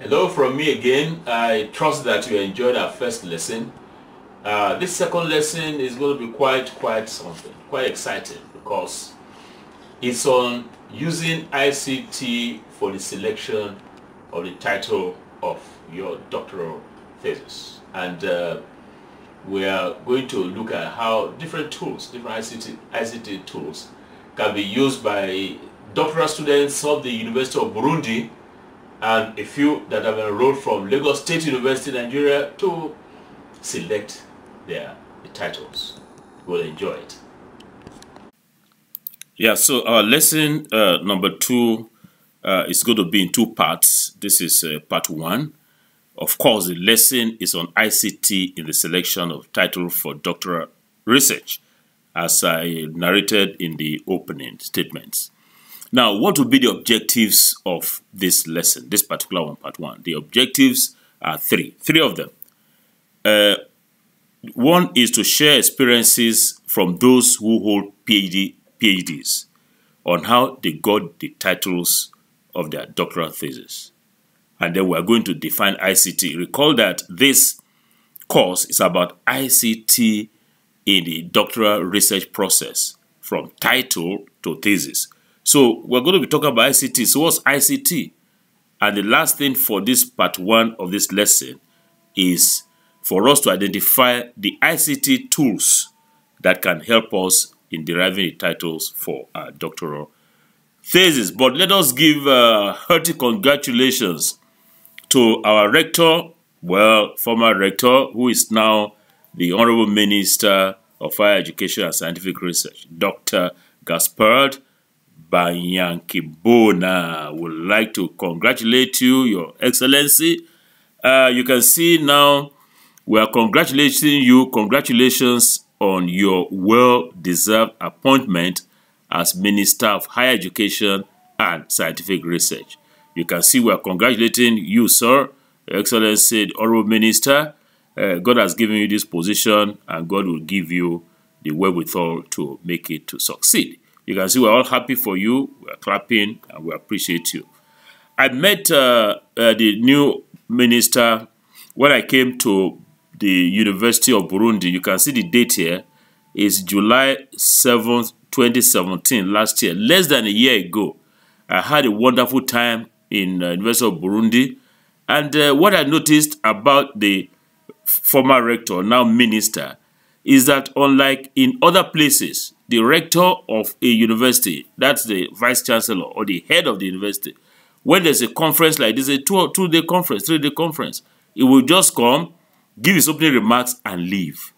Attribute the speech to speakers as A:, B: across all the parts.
A: Hello from me again. I trust that you enjoyed our first lesson. This second lesson is going to be quite something, quite exciting because it's on using ICT for the selection of the title of your doctoral thesis. And we are going to look at how different tools, different ICT tools can be used by doctoral students of the University of Burundi and a few that have enrolled from Lagos State University, Nigeria, to select the titles. We'll enjoy it. Yeah, so our lesson number 2 is going to be in 2 parts. This is part 1. Of course, the lesson is on ICT in the selection of title for doctoral research, as I narrated in the opening statements. Now, what will be the objectives of this lesson, this particular one, part 1? The objectives are 3 of them. One is to share experiences from those who hold PhDs on how they got the titles of their doctoral thesis. And then we are going to define ICT. Recall that this course is about ICT in the doctoral research process, from title to thesis. So we're going to be talking about ICT. So what's ICT? And the last thing for this part 1 of this lesson is for us to identify the ICT tools that can help us in deriving the titles for our doctoral thesis. But let us give hearty congratulations to our rector, former rector, who is now the Honorable Minister of Higher Education and Scientific Research, Dr. Gaspard Banyankibona. Would like to congratulate you, Your Excellency. You can see now we are congratulating you. Congratulations on your well-deserved appointment as Minister of Higher Education and Scientific Research. You can see we are congratulating you, sir, Your Excellency, the Honorable Minister. God has given you this position, and God will give you the wherewithal to make it to succeed. You can see we're all happy for you. We're clapping, and we appreciate you. I met the new minister when I came to the University of Burundi. You can see the date here is July 7th, 2017, last year, less than a year ago. I had a wonderful time in University of Burundi. And what I noticed about the former rector, now minister, is that unlike in other places, the rector of a university, that's the vice chancellor or the head of the university, when there's a conference like this, a two-day conference, 3-day conference, he will just come, give his opening remarks, and leave.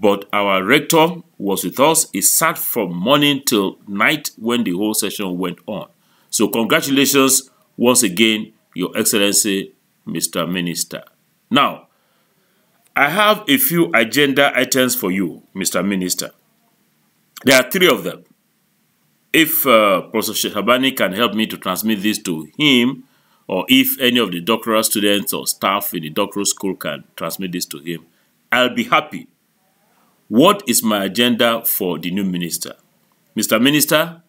A: But our rector was with us. He sat from morning till night when the whole session went on. So congratulations once again, Your Excellency, Mr. Minister. Now, I have a few agenda items for you, Mr. Minister. There are 3 of them. If Professor Shehabani can help me to transmit this to him, or if any of the doctoral students or staff in the doctoral school can transmit this to him, I'll be happy. What is my agenda for the new minister? Mr. Minister,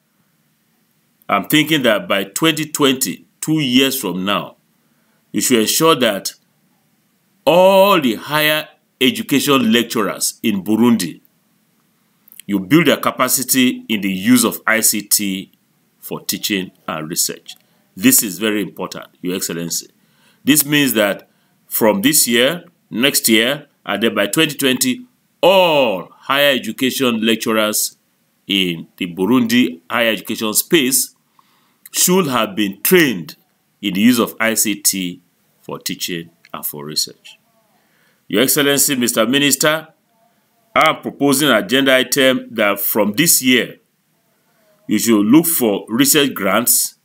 A: I'm thinking that by 2020, 2 years from now, you should ensure that all the higher education lecturers in Burundi, you build their capacity in the use of ICT for teaching and research. This is very important, Your Excellency. This means that from this year, next year, and then by 2020, all higher education lecturers in the Burundi higher education space should have been trained in the use of ICT for teaching and for research. Your Excellency, Mr. Minister, I am proposing an agenda item that from this year, you should look for research grants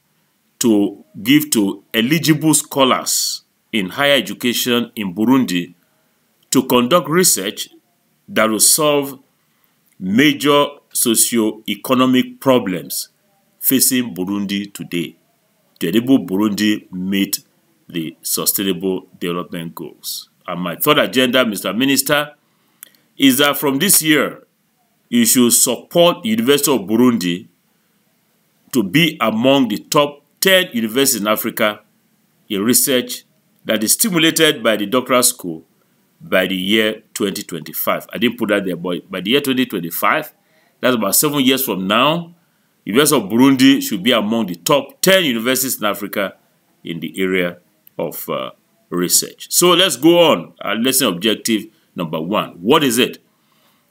A: to give to eligible scholars in higher education in Burundi to conduct research that will solve major socio-economic problems facing Burundi today to enable Burundi meet the Sustainable Development Goals. And my third agenda, Mr. Minister, is that from this year, you should support the University of Burundi to be among the top 10 universities in Africa in research that is stimulated by the doctoral school by the year 2025. I didn't put that there, but by the year 2025, that's about 7 years from now, the University of Burundi should be among the top 10 universities in Africa in the area of research. So let's go on. Our lesson objective number 1. What is it?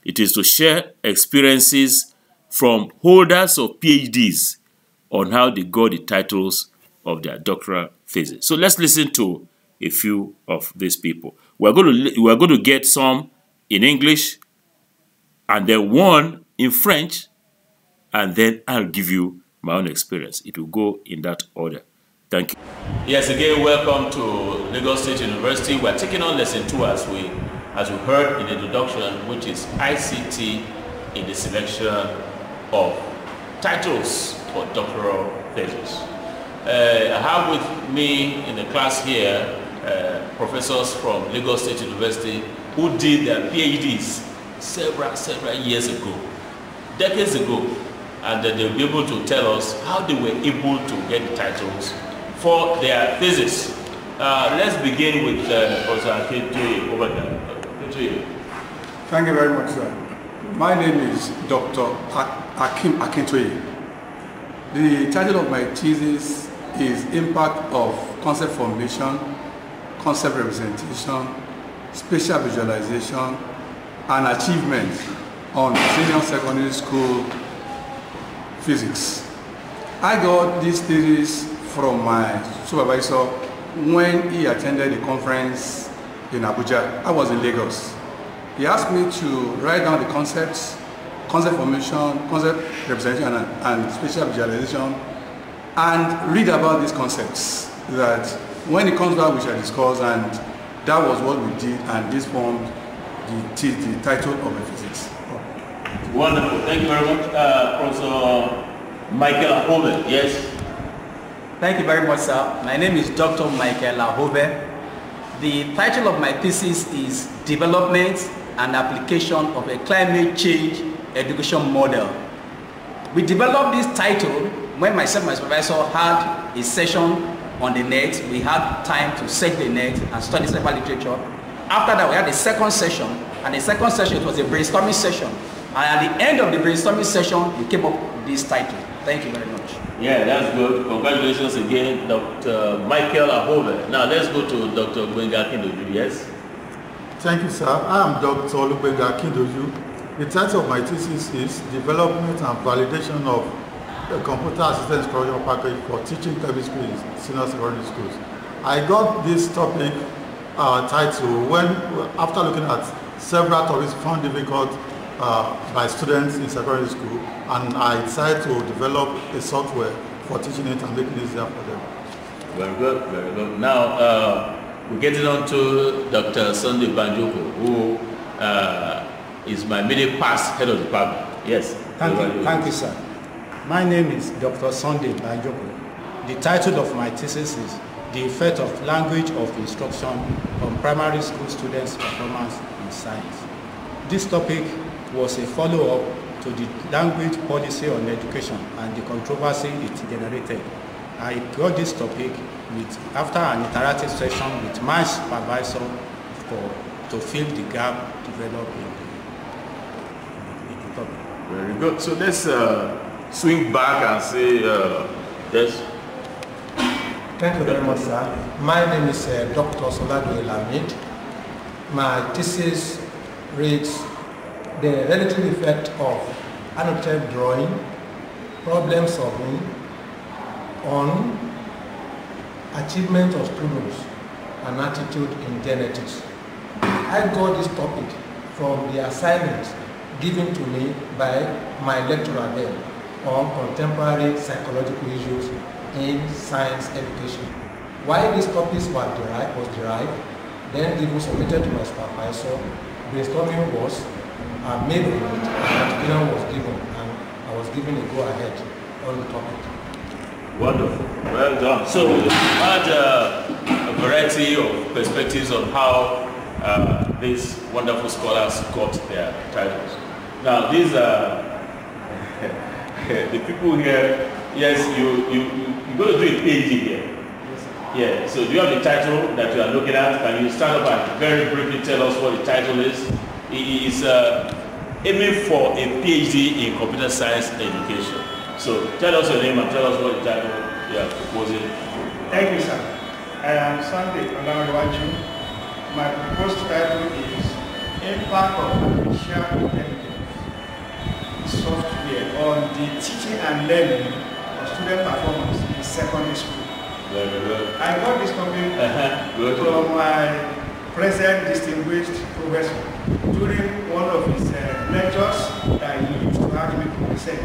A: It is to share experiences from holders of PhDs on how they got the titles of their doctoral thesis. So let's listen to a few of these people. We're going to get some in English, and then one in French, and then I'll give you my own experience. It will go in that order. Thank you. Yes, again, welcome to Lagos State University. We're taking on lesson 2 as we heard in the introduction, which is ICT in the selection of titles for doctoral thesis. I have with me in the class here professors from Lagos State University who did their PhDs several years ago, decades ago, and they'll be able to tell us how they were able to get the titles for their thesis. Let's begin with Professor Akintoye over there.
B: Thank you very much, sir. My name is Dr. Akintoye. The title of my thesis is Impact of Concept Formulation, Concept Representation, Spatial Visualization, and Achievement on Senior Secondary School Physics. I got this thesis from my supervisor when he attended the conference in Abuja. I was in Lagos. He asked me to write down the concepts, concept formation, concept representation, and spatial visualization, and read about these concepts, that when it comes back we shall discuss, and that was what we did, and this formed the title of the thesis.
A: Wonderful, thank you very much. Professor Michael Ahove, yes?
C: Thank you very much, sir. My name is Dr. Michael Ahove. The title of my thesis is Development and Application of a Climate Change Education Model. We developed this title when myself and my supervisor had a session on the net. We had time to search the net and study several literature. After that, we had a second session, and the second session, it was a brainstorming session. And at the end of the brainstorming session, we came up with this title. Thank you very much.
A: Yeah, that's good. Congratulations again, Dr. Michael Ahove. Now let's go to Dr. Gbenga Akindoju, yes?
D: Thank you, sir. I am Dr. Gbenga Akindoju. The title of my thesis is Development and Validation of a Computer Assisted Instruction Package for Teaching Chemistry in Senior Secondary Schools. I got this topic title when, after looking at several topics found difficult by students in secondary school, and I decided to develop a software for teaching it and making it easier for them.
A: Very good, very good. Now, we're getting on to Dr. Sunday Banjoko, who is my immediate past head of the department. Yes.
E: Thank you, sir. My name is Dr. Sunday Banjoko. The title of my thesis is The Effect of Language of Instruction on Primary School Students' Performance in Science. This topic was a follow-up to the language policy on education and the controversy it generated. I got this topic after an interactive session with my supervisor to fill the gap developed in the topic.
A: Very good. So let's swing back and say yes.
F: Thank you very much, sir. My name is Dr. Solado Elamid. My thesis reads the relative effect of annotated drawing, problem solving on achievement of students and attitude in genetics. I got this topic from the assignment given to me by my lecturer then on contemporary psychological issues in science education. Why these topics was derived, then given submitted to my supervisor, brainstorming was made of it, and opinion was given, and I was given a go-ahead on the topic.
A: Wonderful, well done. So you had a variety of perspectives on how these wonderful scholars got their titles. Now these are the people here. Yes, you're going to do a PhD here. Yeah, so do you have the title that you are looking at? Can you start up and very briefly tell us what the title is? It is aiming for a PhD in computer science education. So tell us your name and tell us what the title you are proposing.
G: Thank you, sir. I am Sunday Olawaju. My proposed title is Impact of Artificial Intelligence Software on the Teaching and Learning of Student Performance in Secondary School.
A: Very good.
G: I got this topic from my present distinguished professor during one of his lectures that he used to have me present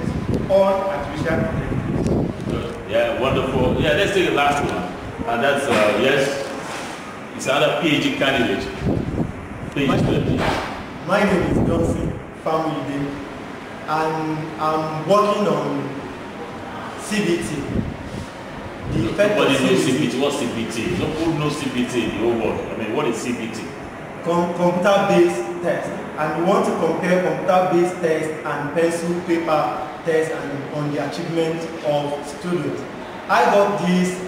G: on artificial intelligence.
A: Good. Yeah, wonderful. Yeah, let's take the last one. And that's, yes, it's another PhD candidate.
H: My name is Johnson Family, and I'm working on CBT.
A: Nobody knows CBT. What's CBT? Nobody knows CBT in the whole world. I mean, what is CBT?
H: Computer-based test. And we want to compare computer-based test and pencil paper test and on the achievement of students. I got this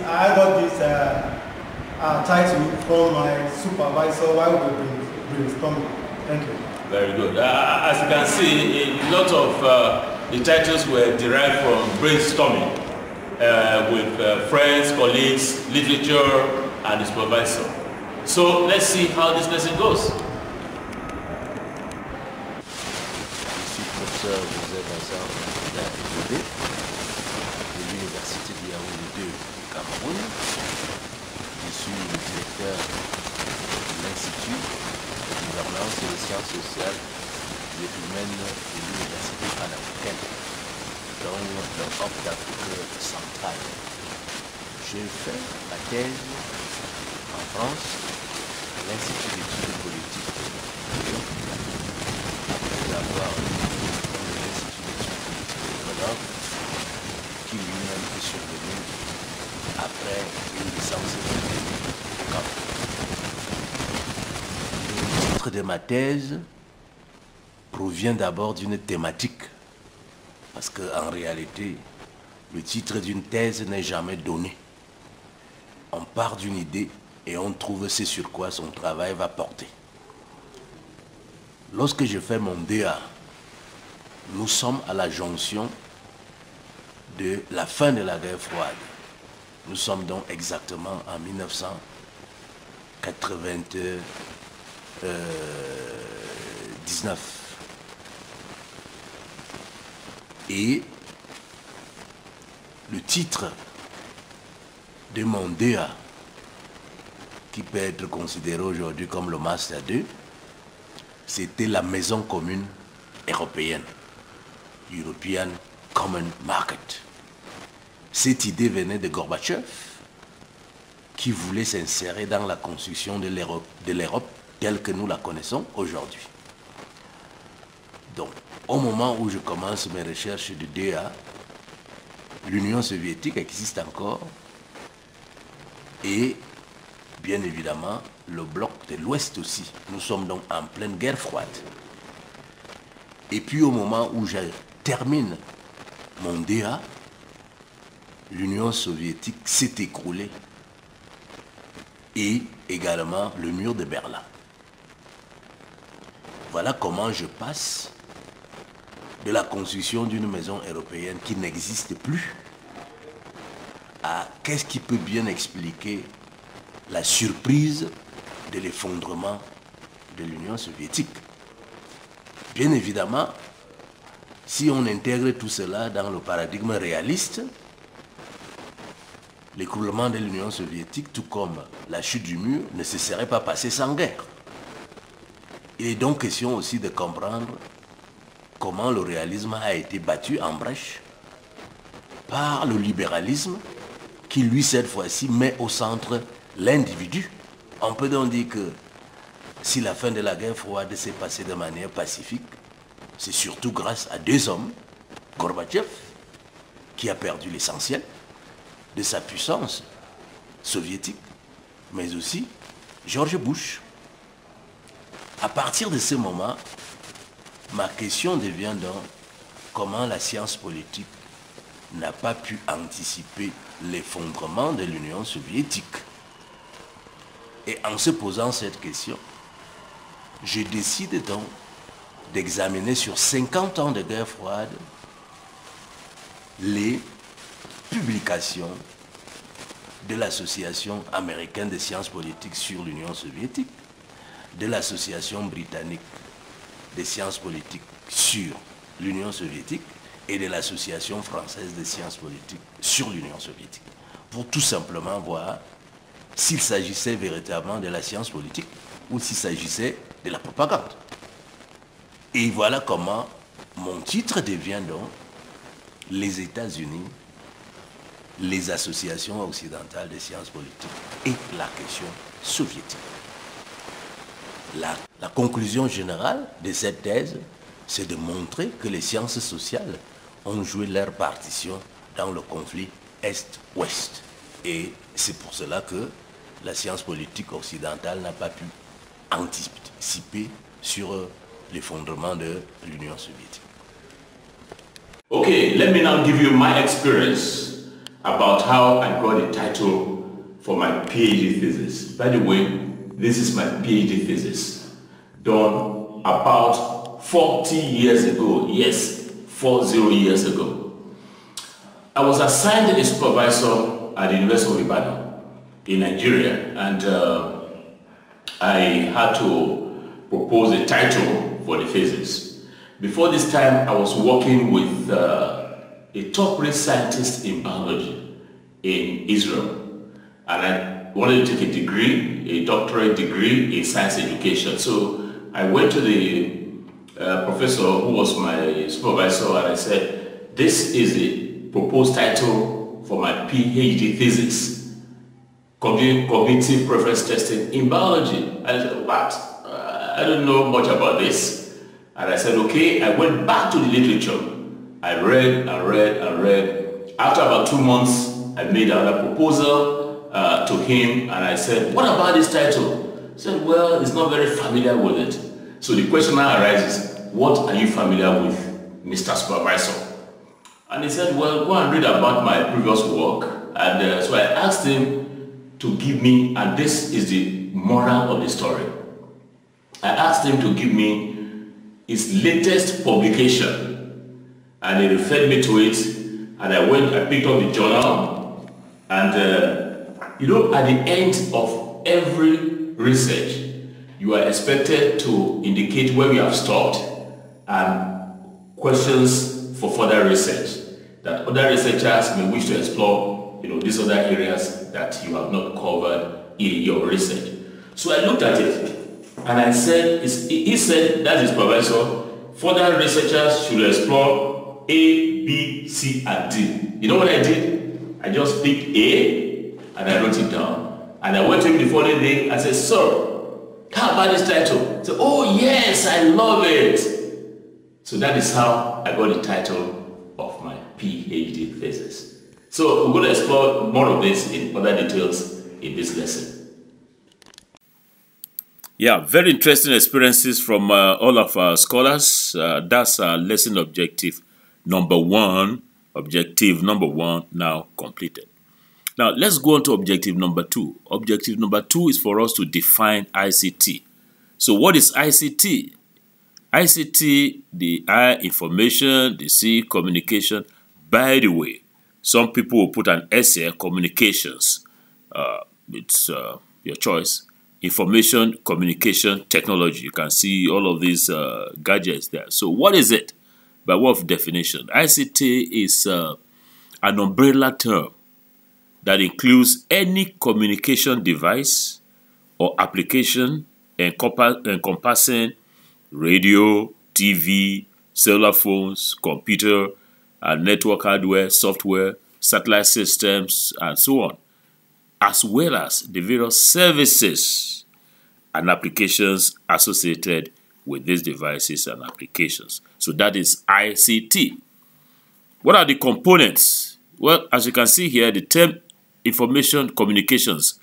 H: title from my supervisor while we were brainstorming. Thank you.
A: Very good. As you can see, a lot of the titles were derived from brainstorming. With friends, colleagues, literature, and the supervisor. So let's see how this lesson goes.
I: Je suis professeur Joseph Vincent de l'Université de Yaoundé, Cameroun. Je suis le directeur de l'Institut de gouvernance et de sciences sociales et humaines de l'Université panafricaine dans l'Europe d'Afrique centrale. J'ai fait ma thèse en France à l'Institut d'études politiques après avoir eu l'Institut d'études politiques de Grenoble qui lui-même est survenu après une licence académique au Cameroun. Le titre de ma thèse provient d'abord d'une thématique. Parce qu'en réalité, le titre d'une thèse n'est jamais donné. On part d'une idée et on trouve ce sur quoi son travail va porter. Lorsque je fais mon DA, nous sommes à la jonction de la fin de la guerre froide. Nous sommes donc exactement en 1999. Et le titre de mon DA, qui peut être considéré aujourd'hui comme le Master 2, c'était la maison commune européenne, European Common Market. Cette idée venait de Gorbatchev, qui voulait s'insérer dans la construction de l'Europe telle que nous la connaissons aujourd'hui. Donc, au moment où je commence mes recherches de DA, l'Union soviétique existe encore et, bien évidemment, le bloc de l'Ouest aussi. Nous sommes donc en pleine guerre froide. Et puis, au moment où je termine mon DA, l'Union soviétique s'est écroulée et également le mur de Berlin. Voilà comment je passe de la construction d'une maison européenne qui n'existe plus à qu'est-ce qui peut bien expliquer la surprise de l'effondrement de l'Union soviétique. Bien évidemment, si on intègre tout cela dans le paradigme réaliste, l'écroulement de l'Union soviétique, tout comme la chute du mur, ne se serait pas passé sans guerre. Il est donc question aussi de comprendre comment le réalisme a été battu en brèche par le libéralisme qui, lui, cette fois-ci, met au centre l'individu. On peut donc dire que si la fin de la guerre froide s'est passée de manière pacifique, c'est surtout grâce à deux hommes, Gorbatchev, qui a perdu l'essentiel de sa puissance soviétique, mais aussi George Bush. À partir de ce moment, ma question devient donc comment la science politique n'a pas pu anticiper l'effondrement de l'Union soviétique. Et en se posant cette question, je décide donc d'examiner sur 50 ans de guerre froide les publications de l'Association américaine des sciences politiques sur l'Union soviétique, de l'Association britannique des sciences politiques sur l'Union soviétique et de l'Association française des sciences politiques sur l'Union soviétique, pour tout simplement voir s'il s'agissait véritablement de la science politique ou s'il s'agissait de la propagande. Et voilà comment mon titre devient donc les États-Unis, les associations occidentales des sciences politiques et la question soviétique. La conclusion générale de cette thèse, c'est de montrer que les sciences sociales ont joué leur partition dans le conflit Est-Ouest. Et c'est pour cela que la science politique occidentale n'a pas pu anticiper sur l'effondrement de l'Union soviétique.
A: Okay, let me now give you my experience about how I got a title for my PhD thesis. By the way, this is my PhD thesis done about 40 years ago. Yes, 40 years ago. I was assigned a supervisor at the University of Ibadan in Nigeria, and I had to propose a title for the thesis. Before this time, I was working with a top-rate scientist in biology in Israel, and I wanted to take a degree, a doctorate degree in science education. So I went to the professor who was my supervisor, and I said, this is the proposed title for my PhD thesis, Cognitive Preference Testing in Biology. I said, what? I don't know much about this. And I said, okay. I went back to the literature. I read and read and read. After about 2 months, I made another proposal to him, and I said, what about this title? He said, well, he's not very familiar with it. So the question now arises, what are you familiar with, Mr. Supervisor? And he said, well, go and read about my previous work. And so I asked him to give me, and this is the moral of the story, I asked him to give me his latest publication, and he referred me to it, and I picked up the journal, and you know, at the end of every research, you are expected to indicate where you have stopped and questions for further research that other researchers may wish to explore, you know, these other areas that you have not covered in your research. So I looked at it, and I said, he said, that is professor, further researchers should explore A, B, C, and D. You know what I did? I just picked A, and I wrote it down. And I went to him the following day and said, sir, how about this title? He said, oh yes, I love it. So that is how I got the title of my PhD thesis. So we're going to explore more of this in other details in this lesson. Yeah, very interesting experiences from all of our scholars. That's our lesson objective number one now completed. Now, let's go on to objective number 2. Objective number 2 is for us to define ICT. So what is ICT? ICT, the I, information, the C, communication. By the way, some people will put an S here, communications. It's your choice. Information, communication, technology. You can see all of these gadgets there. So what is it? By way of definition, ICT is an umbrella term that includes any communication device or application encompassing radio, TV, cellular phones, computer, and network hardware, software, satellite systems, and so on, as well as the various services and applications associated with these devices and applications. So that is ICT. What are the components? Well, as you can see here, the term information communications,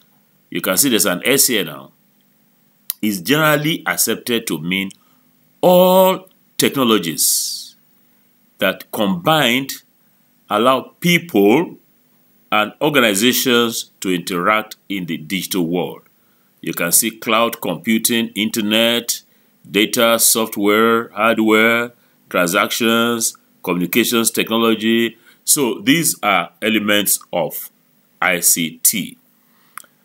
A: you can see there's an S here now, is generally accepted to mean all technologies that combined allow people and organizations to interact in the digital world. You can see cloud computing, internet, data, software, hardware, transactions, communications technology. So these are elements of ICT.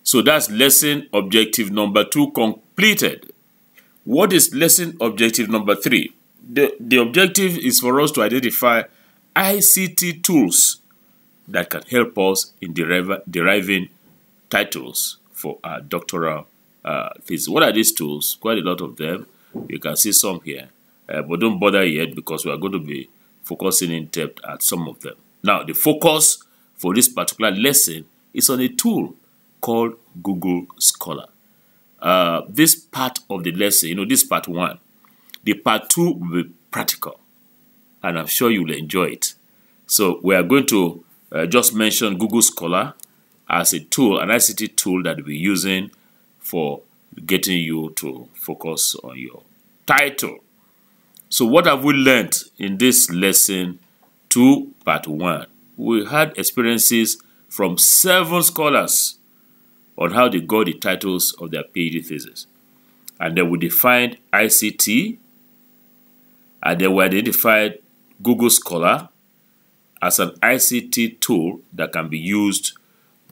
A: So that's lesson objective number 2 completed. What is lesson objective number 3? The objective is for us to identify ICT tools that can help us in deriving titles for our doctoral thesis. What are these tools? Quite a lot of them. You can see some here. But don't bother yet because we are going to be focusing in depth at some of them. Now, the focus for this particular lesson is on a tool called Google Scholar. This part of the lesson, this part 1. The part 2 will be practical, and I'm sure you will enjoy it. So we are going to just mention Google Scholar as a tool, an ICT tool that we're using for getting you to focus on your title. So what have we learned in this lesson 2, part 1? We had experiences from 7 scholars on how they got the titles of their PhD thesis. And then we defined ICT, and then we identified Google Scholar as an ICT tool that can be used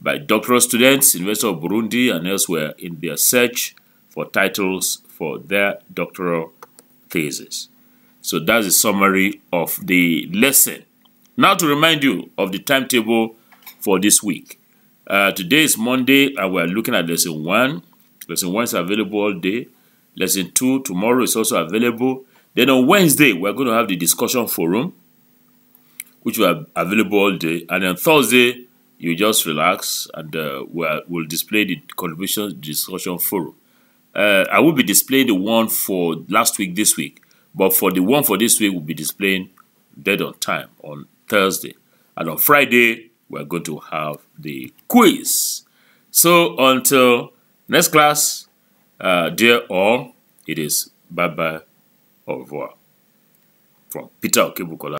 A: by doctoral students, University of Burundi, and elsewhere in their search for titles for their doctoral thesis. So that's a summary of the lesson. Now to remind you of the timetable for this week. Today is Monday, and we're looking at lesson 1. Lesson 1 is available all day. Lesson 2 tomorrow is also available. Then on Wednesday, we're going to have the discussion forum, which will be available all day. And on Thursday, you just relax, and we'll display the contribution discussion forum. I will be displaying the one for last week this week, but for the one for this week, we'll be displaying dead on time on Thursday. And on Friday, we're going to have the quiz. So until next class, dear all, it is bye-bye, au revoir. From Peter Okebukola.